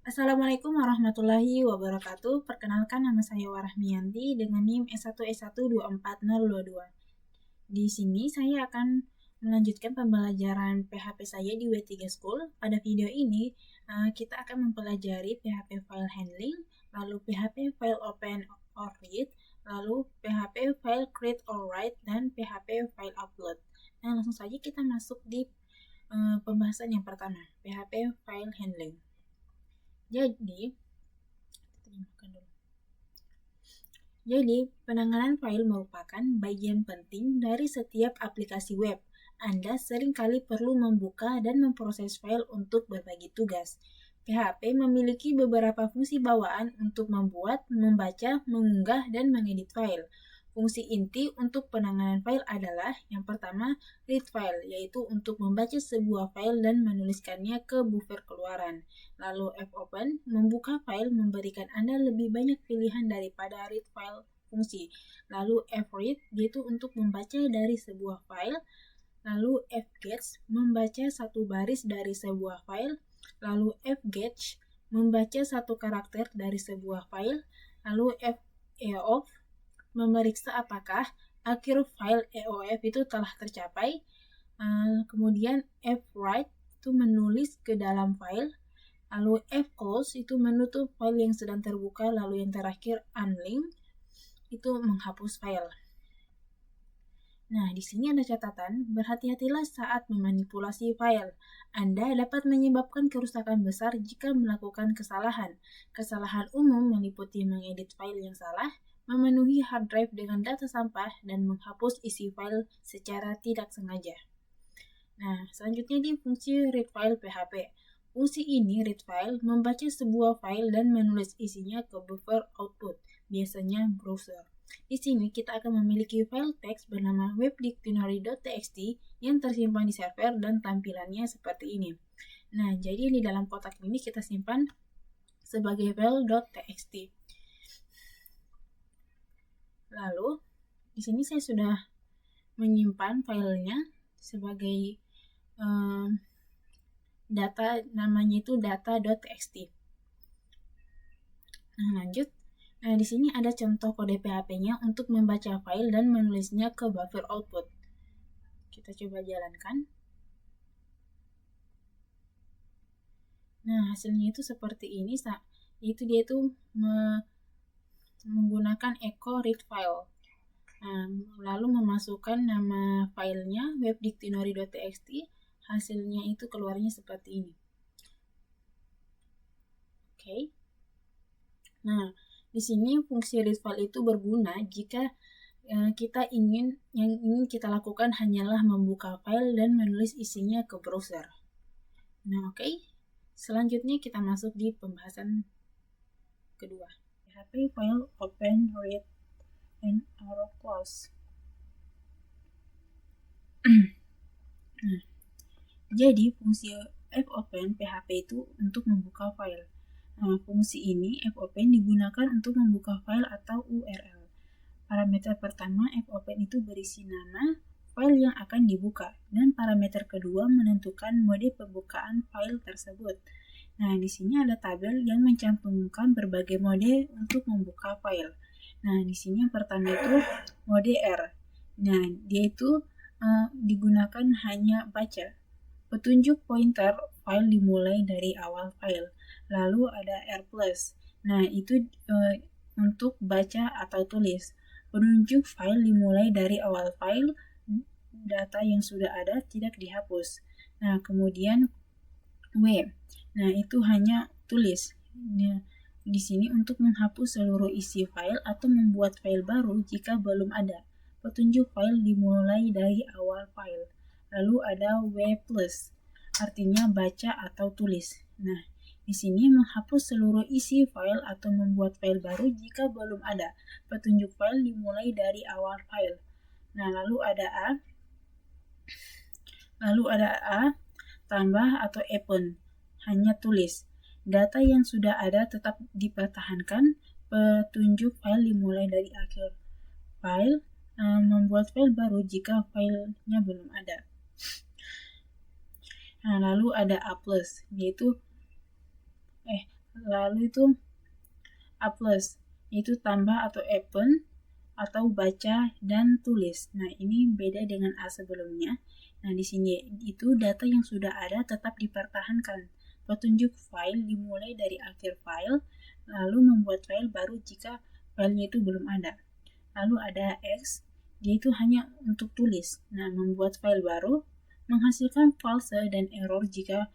Assalamualaikum warahmatullahi wabarakatuh. Perkenalkan, nama saya Warahmiyanti dengan NIM S1S1240222. Di sini saya akan melanjutkan pembelajaran PHP saya di W3 School. Pada video ini kita akan mempelajari PHP file handling, lalu PHP file open or read, lalu PHP file create or write, dan PHP file upload. Nah, langsung saja kita masuk di pembahasan yang pertama, PHP file handling. Jadi, penanganan file merupakan bagian penting dari setiap aplikasi web. Anda seringkali perlu membuka dan memproses file untuk berbagi tugas. PHP memiliki beberapa fungsi bawaan untuk membuat, membaca, mengunggah, dan mengedit file. Fungsi inti untuk penanganan file adalah yang pertama, read file, yaitu untuk membaca sebuah file dan menuliskannya ke buffer keluaran. Lalu fopen, membuka file memberikan Anda lebih banyak pilihan daripada read file fungsi. Lalu fread, yaitu untuk membaca dari sebuah file. Lalu fgetch, membaca satu baris dari sebuah file. Lalu fgetch, membaca satu karakter dari sebuah file. Lalu feof, memeriksa apakah akhir file EOF itu telah tercapai. Kemudian fwrite itu menulis ke dalam file. Lalu fclose itu menutup file yang sedang terbuka. Lalu yang terakhir unlink itu menghapus file. Nah, di sini ada catatan, berhati-hatilah saat memanipulasi file. Anda dapat menyebabkan kerusakan besar jika melakukan kesalahan. Kesalahan umum meliputi mengedit file yang salah, memenuhi hard drive dengan data sampah, dan menghapus isi file secara tidak sengaja. Nah, selanjutnya di fungsi read file PHP. Fungsi ini, read file, membaca sebuah file dan menulis isinya ke buffer output, biasanya browser. Di sini kita akan memiliki file teks bernama webdictionary.txt yang tersimpan di server dan tampilannya seperti ini. Nah, jadi di dalam kotak ini kita simpan sebagai file.txt. Lalu, di sini saya sudah menyimpan filenya sebagai data, namanya itu data.txt. Nah, lanjut. Nah, di sini ada contoh kode PHP-nya untuk membaca file dan menulisnya ke buffer output. Kita coba jalankan. Nah, hasilnya itu seperti ini, yaitu dia itu menggunakan echo read file. Nah, lalu memasukkan nama filenya webdictionary.txt, hasilnya itu keluarnya seperti ini. Oke. Nah, di sini fungsi read file itu berguna jika yang ingin kita lakukan hanyalah membuka file dan menulis isinya ke browser. Nah, oke. Selanjutnya kita masuk di pembahasan kedua. PHP file open, read, and arrow close. Nah, jadi fungsi fopen PHP itu untuk membuka file. Nah, fungsi ini fopen digunakan untuk membuka file atau URL. Parameter pertama fopen itu berisi nama file yang akan dibuka, dan parameter kedua menentukan mode pembukaan file tersebut. Nah, di sini ada tabel yang mencantumkan berbagai mode untuk membuka file. Nah, di sini yang pertama itu mode R. Nah, dia itu digunakan hanya baca. Petunjuk pointer file dimulai dari awal file. Lalu ada R+. Nah, itu untuk baca atau tulis. Penunjuk file dimulai dari awal file, data yang sudah ada tidak dihapus. Nah, kemudian W. Nah, itu hanya tulis. Nah, di sini untuk menghapus seluruh isi file atau membuat file baru jika belum ada. Petunjuk file dimulai dari awal file. Lalu ada W+, artinya baca atau tulis. Nah, di sini menghapus seluruh isi file atau membuat file baru jika belum ada. Petunjuk file dimulai dari awal file. Nah, lalu ada A tambah atau append, hanya tulis. Data yang sudah ada tetap dipertahankan. Petunjuk file dimulai dari akhir file. Membuat file baru jika filenya belum ada. Nah, lalu ada A+, yaitu lalu itu A+, yaitu tambah atau append, atau baca dan tulis. Nah, ini beda dengan A sebelumnya. Nah, di sini itu data yang sudah ada tetap dipertahankan. Petunjuk file dimulai dari akhir file, lalu membuat file baru jika filenya itu belum ada. Lalu ada X, dia itu hanya untuk tulis. Nah, membuat file baru, menghasilkan false dan error jika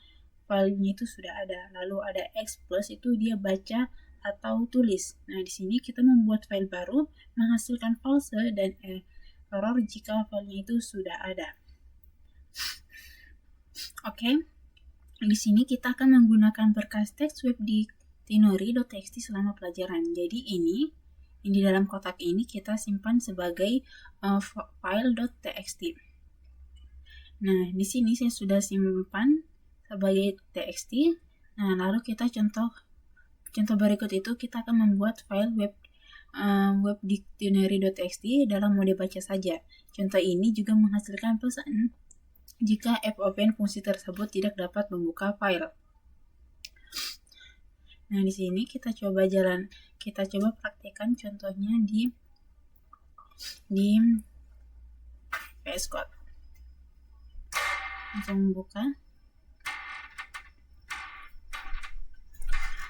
filenya itu sudah ada. Lalu ada X+, itu dia baca atau tulis. Nah, di sini kita membuat file baru, menghasilkan false dan error jika filenya itu sudah ada. Oke, di sini kita akan menggunakan berkas teks web di tinori.txt selama pelajaran. Jadi ini di dalam kotak ini kita simpan sebagai file.txt. Nah, di sini saya sudah simpan sebagai txt. Nah, lalu kita contoh berikut itu kita akan membuat file web dictionary.txt dalam mode baca saja. Contoh ini juga menghasilkan pesan jika fopen fungsi tersebut tidak dapat membuka file. Nah, di sini kita coba praktekkan contohnya di VS Code. Langsung membuka.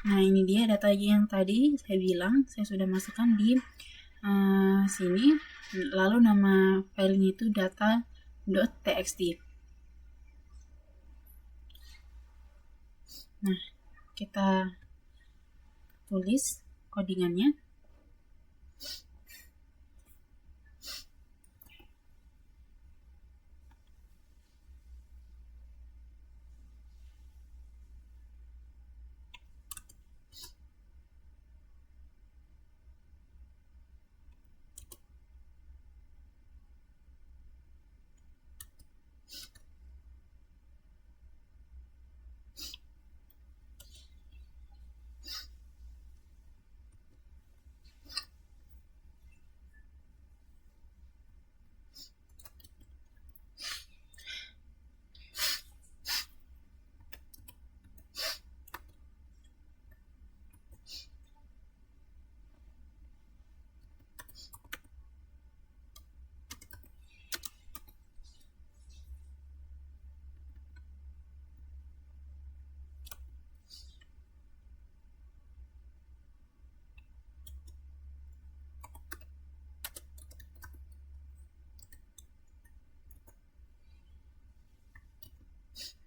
Nah, ini dia data yang tadi saya bilang, saya sudah masukkan di sini, lalu nama filenya itu data.txt. Nah, kita tulis codingannya.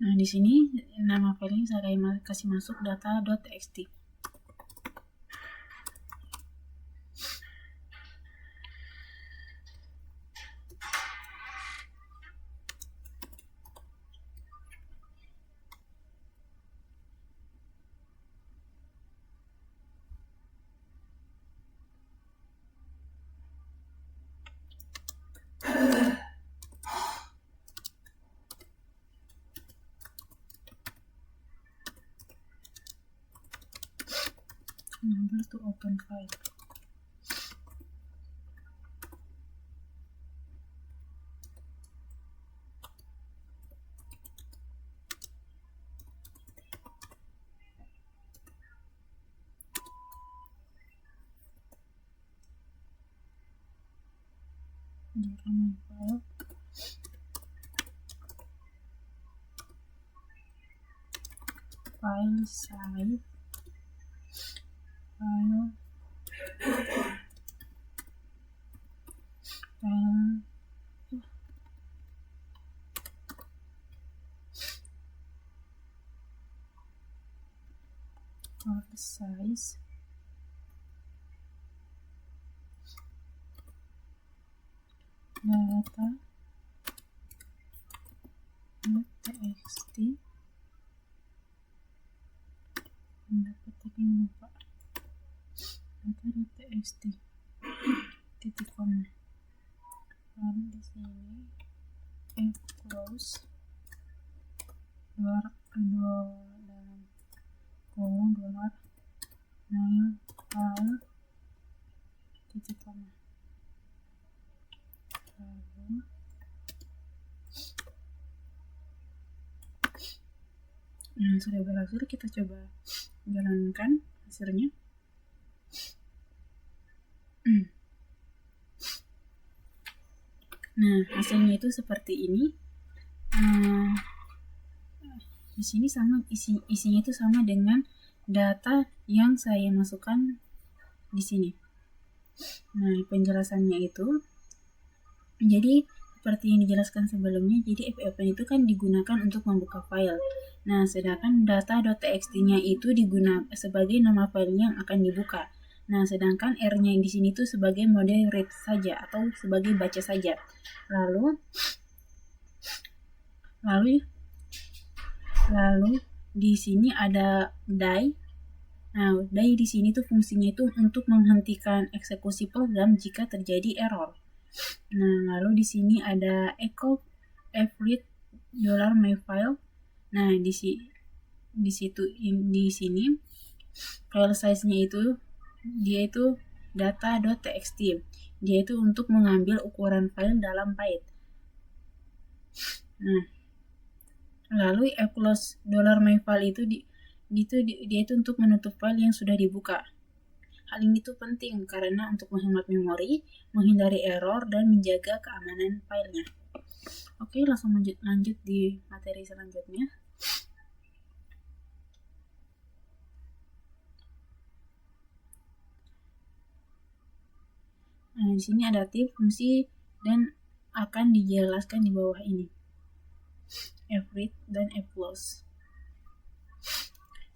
Nah, di sini nama filenya saya kasih masuk data.txt. Number to open file. Open file. File size. File size. Data.txt. Dapat yang lupa. Data.txt. Titik koma. Lalu di sini close dalam kolom $mail file titik koma. Lalu sudah berhasil, kita coba jalankan hasilnya. Nah, hasilnya itu seperti ini. Di sini sama isinya itu sama dengan data yang saya masukkan di sini. Nah, penjelasannya itu jadi seperti yang dijelaskan sebelumnya, jadi fopen itu kan digunakan untuk membuka file. Nah, sedangkan data.txt-nya itu digunakan sebagai nama file yang akan dibuka. Nah, sedangkan R-nya di sini itu sebagai mode read saja atau sebagai baca saja. Lalu di sini ada die. Nah, die di sini tuh fungsinya itu untuk menghentikan eksekusi program jika terjadi error. Nah, lalu di sini ada echo every $myfile. Nah, di sini file size-nya itu dia itu data.txt. Dia itu untuk mengambil ukuran file dalam byte. Nah, lalu close $myfile itu dia itu untuk menutup file yang sudah dibuka. Hal ini tuh penting karena untuk menghemat memori, menghindari error, dan menjaga keamanan filenya. Oke, langsung lanjut di materi selanjutnya. Nah, di sini ada tips, fungsi, dan akan dijelaskan di bawah ini. Fread dan fclose.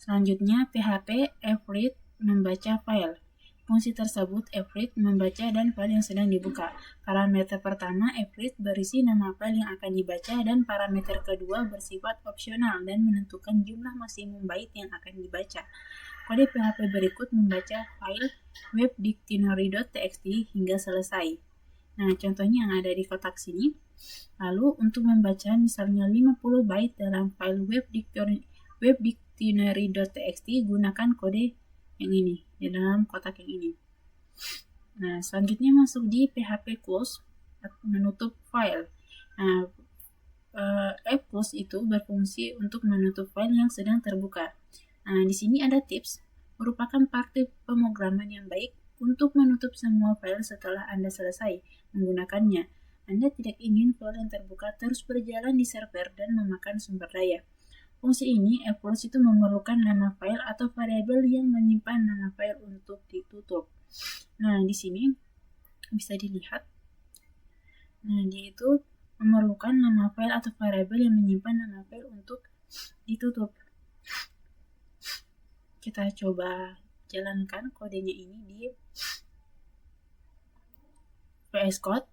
Selanjutnya, php fread membaca file. Fungsi tersebut fread membaca dan file yang sedang dibuka. Parameter pertama fread berisi nama file yang akan dibaca dan parameter kedua bersifat opsional dan menentukan jumlah maksimum byte yang akan dibaca. Kode PHP berikut membaca file webdictionary.txt hingga selesai. Nah, contohnya yang ada di kotak sini. Lalu untuk membaca misalnya 50 byte dalam file webdictionary.txt, gunakan kode yang ini di dalam kotak yang ini. Nah, selanjutnya masuk di PHP close, menutup file. Nah, fclose itu berfungsi untuk menutup file yang sedang terbuka. Nah, di sini ada tips, merupakan praktik pemrograman yang baik untuk menutup semua file setelah Anda selesai menggunakannya. Anda tidak ingin file yang terbuka terus berjalan di server dan memakan sumber daya. Fungsi ini, fclose itu memerlukan nama file atau variabel yang menyimpan nama file untuk ditutup. Nah, di sini bisa dilihat. Nah, dia itu memerlukan nama file atau variabel yang menyimpan nama file untuk ditutup. Kita coba jalankan kodenya ini di VS Code.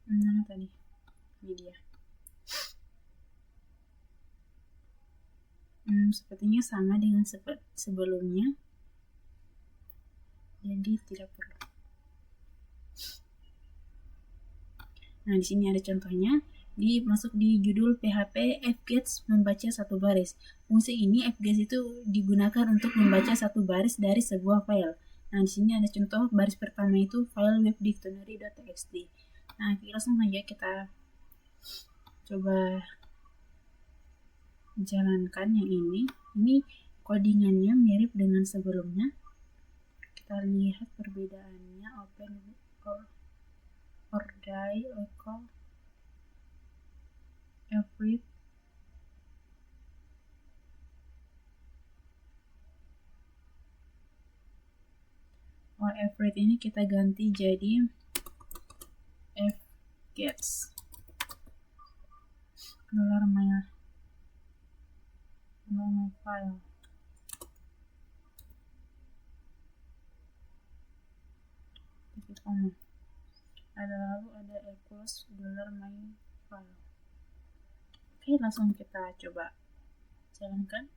Mana tadi? Ini dia. Sepertinya sama dengan sebelumnya, jadi tidak perlu. Nah, di sini ada contohnya. Masuk di judul PHP fgets membaca satu baris. Fungsi ini fgets itu digunakan untuk membaca satu baris dari sebuah file. Nah, di sini ada contoh baris pertama itu file webdictionary.txt. Nah, langsung saja kita coba jalankan yang ini. Ini codingannya mirip dengan sebelumnya. Kita lihat perbedaannya. Open or die echo every every ini kita ganti jadi fgets $myfile. Lalu ada equals $myfile. Oke, langsung kita coba jalankan.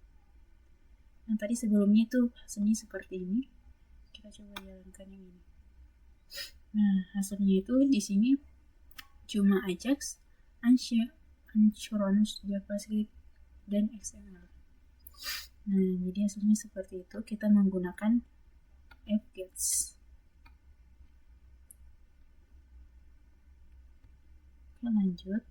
Yang tadi sebelumnya itu hasilnya seperti ini. Kita coba jalankan yang ini. Nah, hasilnya itu di sini cuma Ajax, Ansible, JavaScript, dan XML. Nah, jadi hasilnya seperti itu. Kita menggunakan fgets. Oke, lanjut.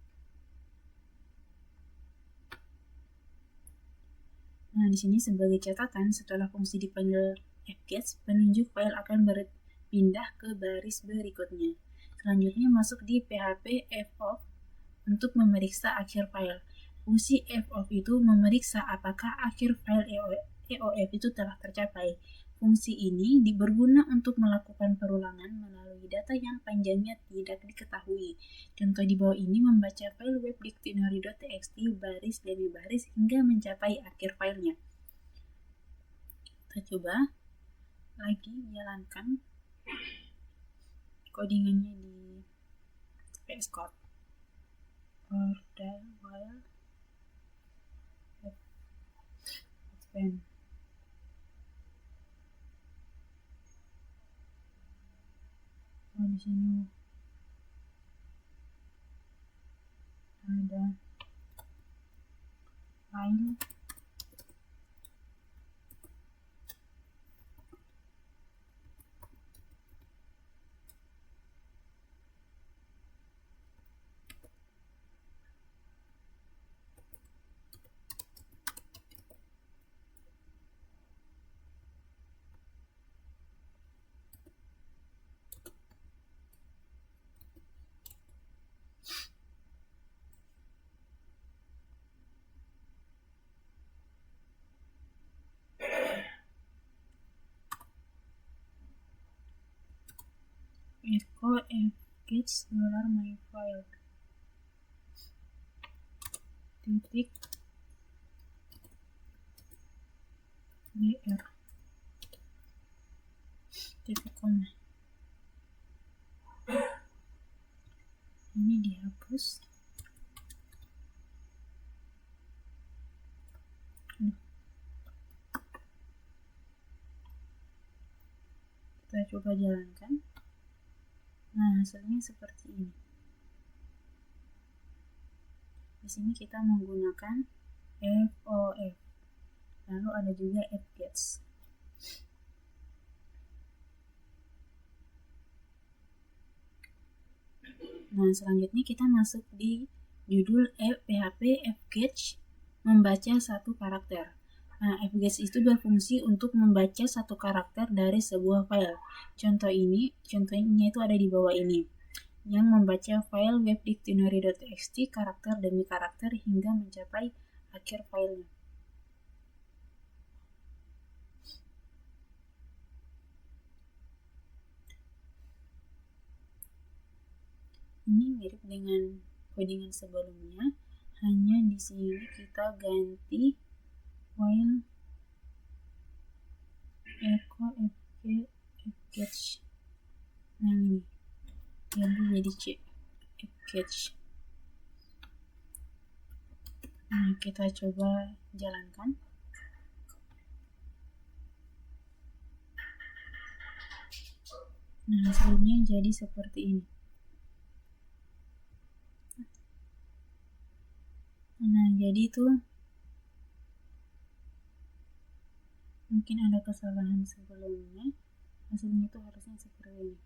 Nah, di sini sebagai catatan, setelah fungsi dipanggil fgets, penunjuk file akan berpindah ke baris berikutnya. Selanjutnya masuk di PHP fof untuk memeriksa akhir file. Fungsi fof itu memeriksa apakah akhir file EOF itu telah tercapai. Fungsi ini berguna untuk melakukan perulangan melalui data yang panjangnya tidak diketahui. Contoh di bawah ini membaca file web dictionary.txt baris demi baris hingga mencapai akhir filenya. Kita coba lagi jalankan codingannya di VS Code. For the while open. Oh, di sini ada file echo fgets $myfile titik br titik koma. Ini dihapus. Kita coba jalankan. Nah, hasilnya seperti ini. Di sini kita menggunakan fof. Lalu ada juga fgets. Nah, selanjutnya kita masuk di judul PHP fgets membaca satu karakter. Nah, fgets itu berfungsi untuk membaca satu karakter dari sebuah file. Contohnya itu ada di bawah ini, yang membaca file web dictionary.txt karakter demi karakter hingga mencapai akhir filenya. Ini mirip dengan codingan sebelumnya, hanya di sini kita ganti file echo fgets. Nah, ini ganti jadi fgets. Nah, kita coba jalankan. Nah, hasilnya jadi seperti ini. Nah, jadi itu mungkin ada kesalahan sebelumnya. Hasilnya itu harusnya seperti ini.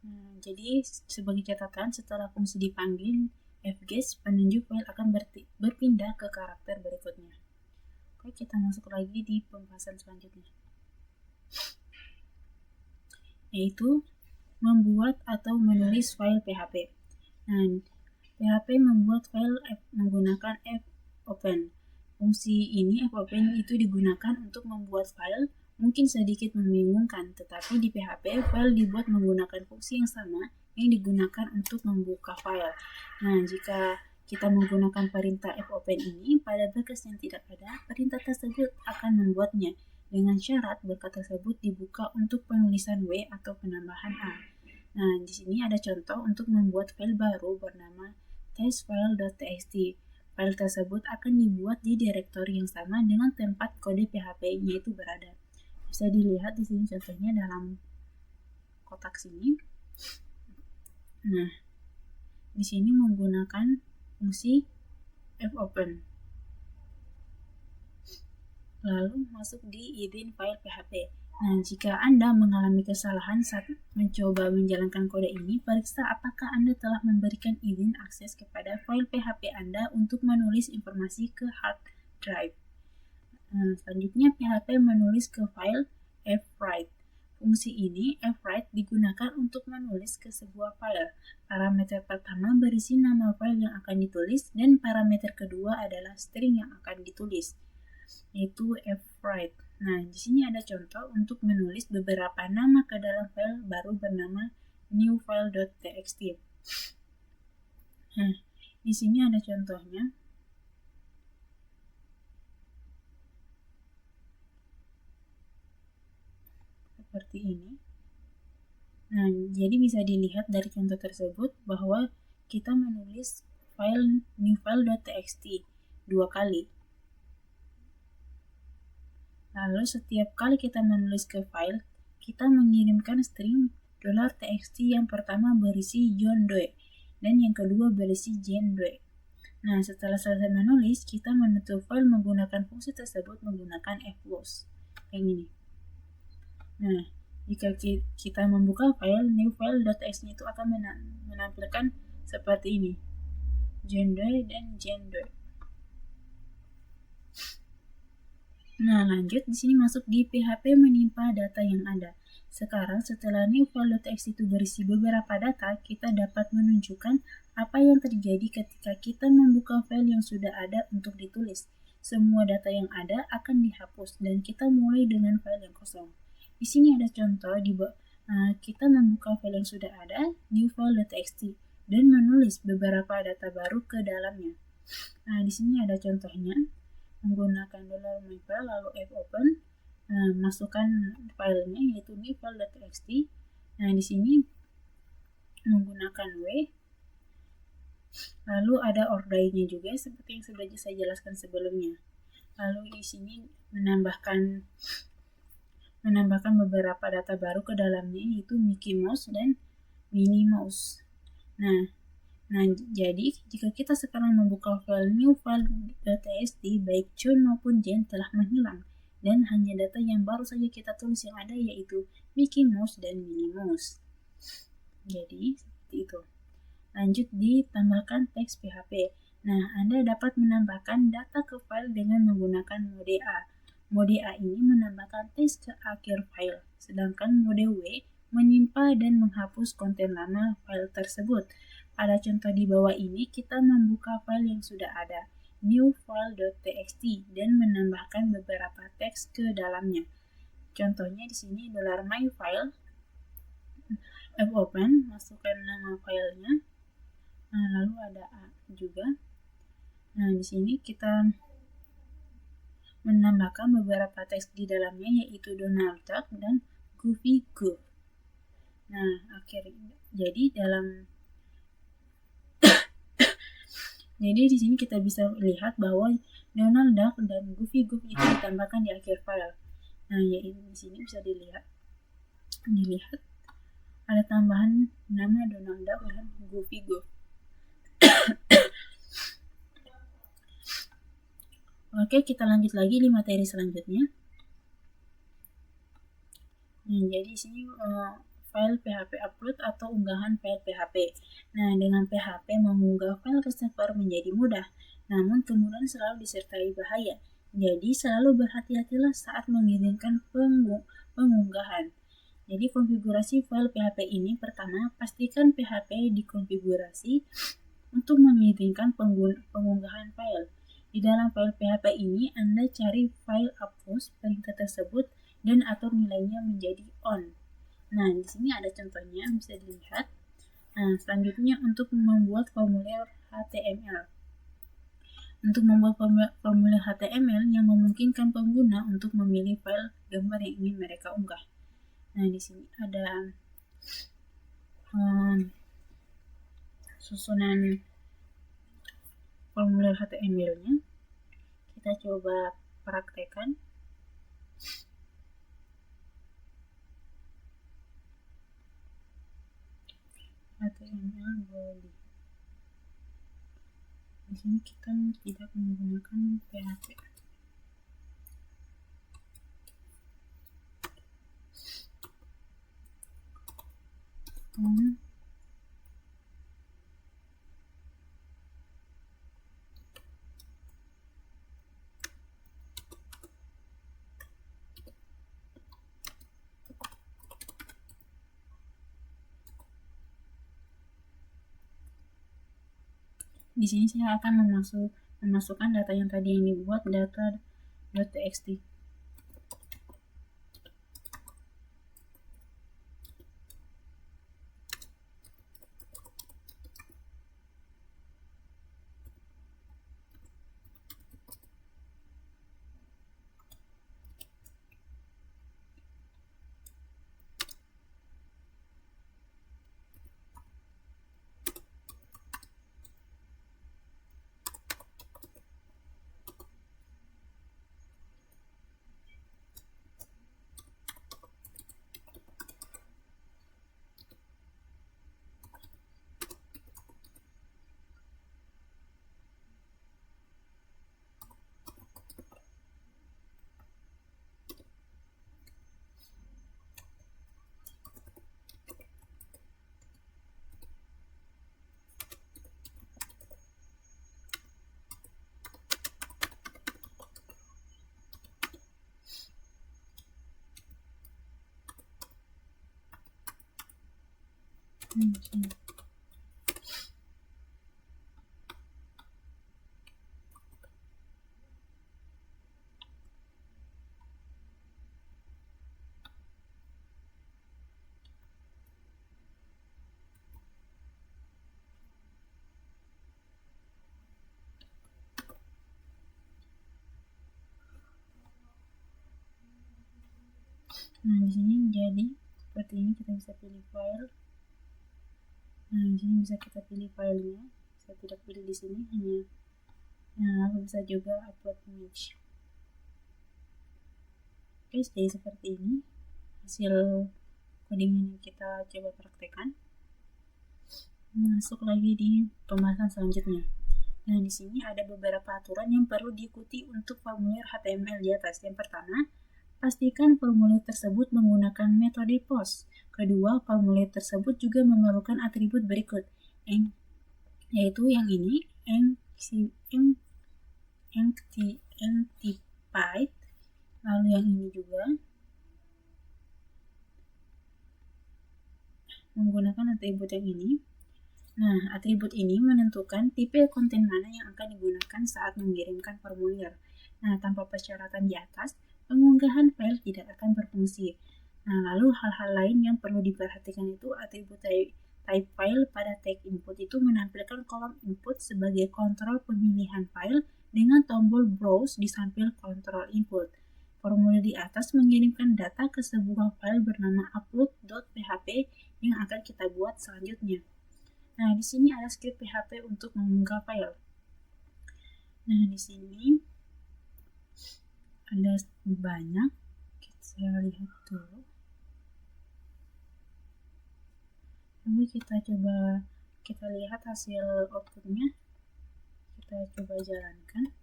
Nah, jadi sebagai catatan, setelah fungsi dipanggil fgets, penunjuk file akan berpindah ke karakter berikutnya. Oke, kita masuk lagi di pembahasan selanjutnya, yaitu membuat atau menulis file PHP. Nah, PHP membuat file menggunakan fopen. Fungsi ini fopen itu digunakan untuk membuat file. Mungkin sedikit membingungkan, tetapi di PHP file dibuat menggunakan fungsi yang sama yang digunakan untuk membuka file. Nah, jika kita menggunakan perintah fopen ini pada berkas yang tidak ada, perintah tersebut akan membuatnya dengan syarat berkas tersebut dibuka untuk penulisan W atau penambahan A. Nah, di sini ada contoh untuk membuat file baru bernama testfile.txt. File tersebut akan dibuat di direktori yang sama dengan tempat kode PHP-nya itu berada. Bisa dilihat di sini contohnya dalam kotak sini. Nah, di sini menggunakan fungsi fopen. Lalu masuk di izin file PHP. Nah, jika Anda mengalami kesalahan saat mencoba menjalankan kode ini, periksa apakah Anda telah memberikan izin akses kepada file PHP Anda untuk menulis informasi ke hard drive. Selanjutnya, PHP menulis ke file fwrite. Fungsi ini, fwrite, digunakan untuk menulis ke sebuah file. Parameter pertama berisi nama file yang akan ditulis, dan parameter kedua adalah string yang akan ditulis, yaitu fwrite. Nah, di sini ada contoh untuk menulis beberapa nama ke dalam file baru bernama newfile.txt. Nah, di sini ada contohnya. Seperti ini. Nah, jadi bisa dilihat dari contoh tersebut bahwa kita menulis file newfile.txt 2 kali. Lalu setiap kali kita menulis ke file, kita mengirimkan string $txt yang pertama berisi John Doe dan yang kedua berisi Jane Doe. Nah, setelah selesai menulis, kita menutup file menggunakan fungsi tersebut menggunakan fclose. Kayak gini. Nah, jika kita membuka file newfile.txt itu akan menampilkan seperti ini, John Doe dan Jane Doe. Nah, lanjut di sini masuk di PHP menimpa data yang ada. Sekarang setelah newfile.txt itu berisi beberapa data, kita dapat menunjukkan apa yang terjadi ketika kita membuka file yang sudah ada untuk ditulis. Semua data yang ada akan dihapus dan kita mulai dengan file yang kosong. Di sini ada contoh kita membuka file yang sudah ada, newfile.txt, dan menulis beberapa data baru ke dalamnya. Nah, di sini ada contohnya. Menggunakan $myfile lalu fopen, masukkan filenya yaitu newfile.txt. Nah, di sini menggunakan w, lalu ada ordainya juga seperti yang sudah saya jelaskan sebelumnya. Lalu di sini menambahkan beberapa data baru ke dalamnya yaitu Mickey Mouse dan Minnie Mouse. Nah, jadi jika kita sekarang membuka file newfile.txt, baik John maupun Jane telah menghilang dan hanya data yang baru saja kita tulis yang ada yaitu Mickey Mouse dan Minnie Mouse. Jadi seperti itu. Lanjut ditambahkan teks PHP. Nah, Anda dapat menambahkan data ke file dengan menggunakan mode A. Mode A ini menambahkan teks ke akhir file, sedangkan mode W menyimpan dan menghapus konten lama file tersebut. Pada contoh di bawah ini, kita membuka file yang sudah ada, newfile.txt, dan menambahkan beberapa teks ke dalamnya. Contohnya di sini $myfile, fopen, masukkan nama filenya, lalu ada A juga. Nah, di sini kita menambahkan beberapa teks di dalamnya yaitu Donald Duck dan Goofy Goof. Nah, akhirnya jadi di sini kita bisa lihat bahwa Donald Duck dan Goofy Goof itu ditambahkan di akhir file. Nah, yaitu di sini bisa dilihat ada tambahan nama Donald Duck dan Goofy Goof. Oke, kita lanjut lagi di materi selanjutnya. Nah, jadi di sini file PHP upload atau unggahan file PHP. Nah, dengan PHP mengunggah file ke server menjadi mudah, namun kemudian selalu disertai bahaya. Jadi, selalu berhati-hatilah saat mengirimkan pengunggahan. Jadi, konfigurasi file PHP ini pertama, pastikan PHP dikonfigurasi untuk mengizinkan pengunggahan file. Di dalam file PHP ini, Anda cari file upload perintah tersebut dan atur nilainya menjadi on. Nah, di sini ada contohnya, bisa dilihat. Nah, selanjutnya untuk membuat formulir HTML. Untuk membuat formulir HTML yang memungkinkan pengguna untuk memilih file gambar yang ingin mereka unggah. Nah, di sini ada susunan formulir HTML-nya. Kita coba praktekkan. HTML body. Di sini kita tidak menggunakan PHP. Di sini saya akan memasukkan data yang tadi yang dibuat, data.txt. Nah, di sini jadi seperti ini, kita bisa pilih file. Nah, di sini bisa kita pilih filenya. Saya tidak pilih di sini, hanya lalu bisa juga upload image. Oke, jadi seperti ini hasil codingan yang kita coba praktekkan. Masuk lagi di pembahasan selanjutnya. Nah, di sini ada beberapa aturan yang perlu diikuti untuk formulir HTML di atas. Yang pertama, pastikan formulir tersebut menggunakan metode POST. Kedua, formulir tersebut juga memerlukan atribut berikut, yaitu yang ini, Enctyped, lalu yang ini juga menggunakan atribut yang ini. Nah, atribut ini menentukan tipe konten mana yang akan digunakan saat mengirimkan formulir. Nah, tanpa persyaratan di atas, pengunggahan file tidak akan berfungsi. Nah, lalu hal-hal lain yang perlu diperhatikan itu atribut type file pada tag input itu menampilkan kolom input sebagai kontrol pemilihan file dengan tombol browse di samping kontrol input. Formulir di atas mengirimkan data ke sebuah file bernama upload.php yang akan kita buat selanjutnya. Nah, di sini ada script PHP untuk mengunggah file. Nah, di sini ada banyak. Saya lihat dulu. Lalu kita lihat hasil outputnya. Kita coba jalankan.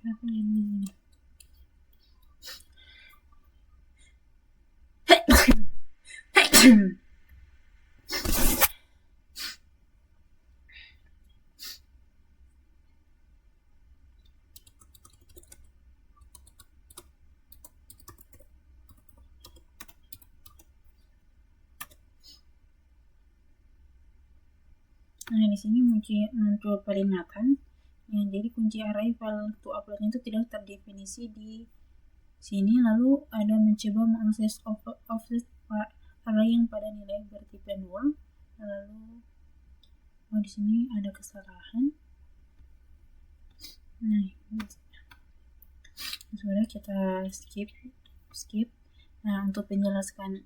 Kenapa jadi begini? Nah, di sini muncul peringatan. Ya, jadi kunci array file to upload itu tidak terdefinisi di sini. Lalu ada mencoba mengakses offset array yang pada nilai bertipe 0. Lalu di sini ada kesalahan. Nah, sudah kita skip. Nah, untuk penjelasan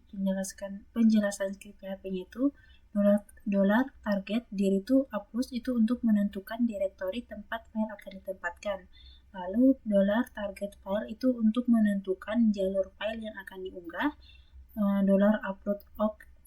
script PHP-nya itu $target diri to upload itu untuk menentukan direktori tempat file akan ditempatkan. Lalu $target file itu untuk menentukan jalur file yang akan diunggah. $upload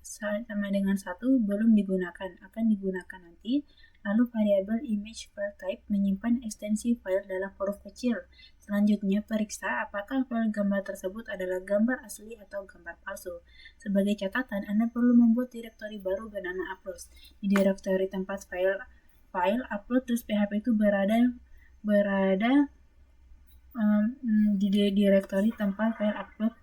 sama dengan 1 belum digunakan, akan digunakan nanti. Lalu variabel image file type menyimpan ekstensi file dalam huruf kecil. Selanjutnya, periksa apakah file gambar tersebut adalah gambar asli atau gambar palsu. Sebagai catatan, Anda perlu membuat direktori baru bernama uploads. Di direktori tempat file upload.php itu berada di direktori tempat file upload.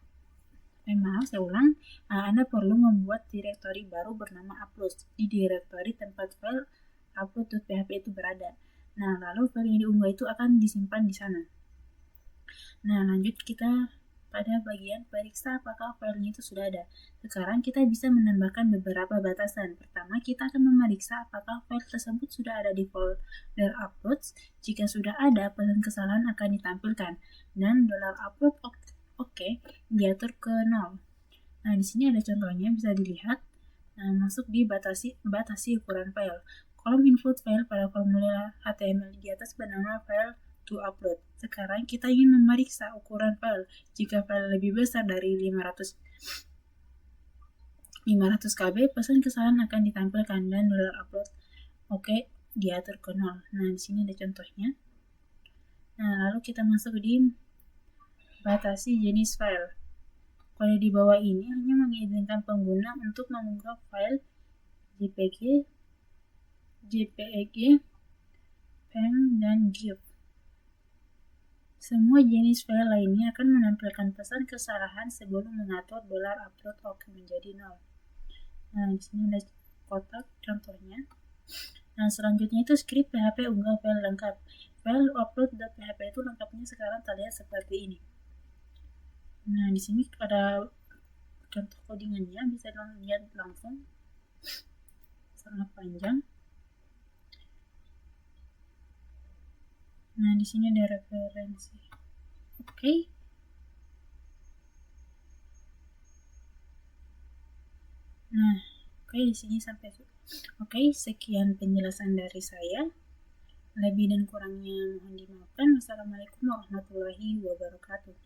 Saya ulang, Anda perlu membuat direktori baru bernama uploads. Di direktori tempat file upload.php itu berada. Nah, lalu file yang diunggah itu akan disimpan di sana. Nah, lanjut kita pada bagian periksa apakah filenya itu sudah ada. Sekarang kita bisa menambahkan beberapa batasan. Pertama, kita akan memeriksa apakah file tersebut sudah ada di folder uploads. Jika sudah ada, pesan kesalahan akan ditampilkan. Dan $upload oke diatur ke 0. Nah, di sini ada contohnya, bisa dilihat. Nah, masuk di batasi ukuran file. Kolom input file pada formulir HTML di atas bernama file to upload. Sekarang kita ingin memeriksa ukuran file. Jika file lebih besar dari 500 KB, pesan kesalahan akan ditampilkan dan $upload oke diatur ke 0. Nah, di sini ada contohnya. Nah, lalu kita masuk di batasi jenis file. Kalau di bawah ini hanya mengizinkan pengguna untuk mengunggah file JPG, PNG, dan GIF. Semua jenis file lainnya akan menampilkan pesan kesalahan sebelum mengatur $upload oke menjadi 0. Nah, di sini ada kotak contohnya. Nah, selanjutnya itu script PHP unggah file lengkap. File upload.php itu lengkapnya sekarang terlihat seperti ini. Nah, di sini ada contoh codingannya, bisa lihat langsung. Sangat panjang. Nah, di sini ada referensi. Oke. Nah, di sini sampai. Sekian penjelasan dari saya. Lebih dan kurangnya mohon dimaafkan. Wassalamualaikum warahmatullahi wabarakatuh.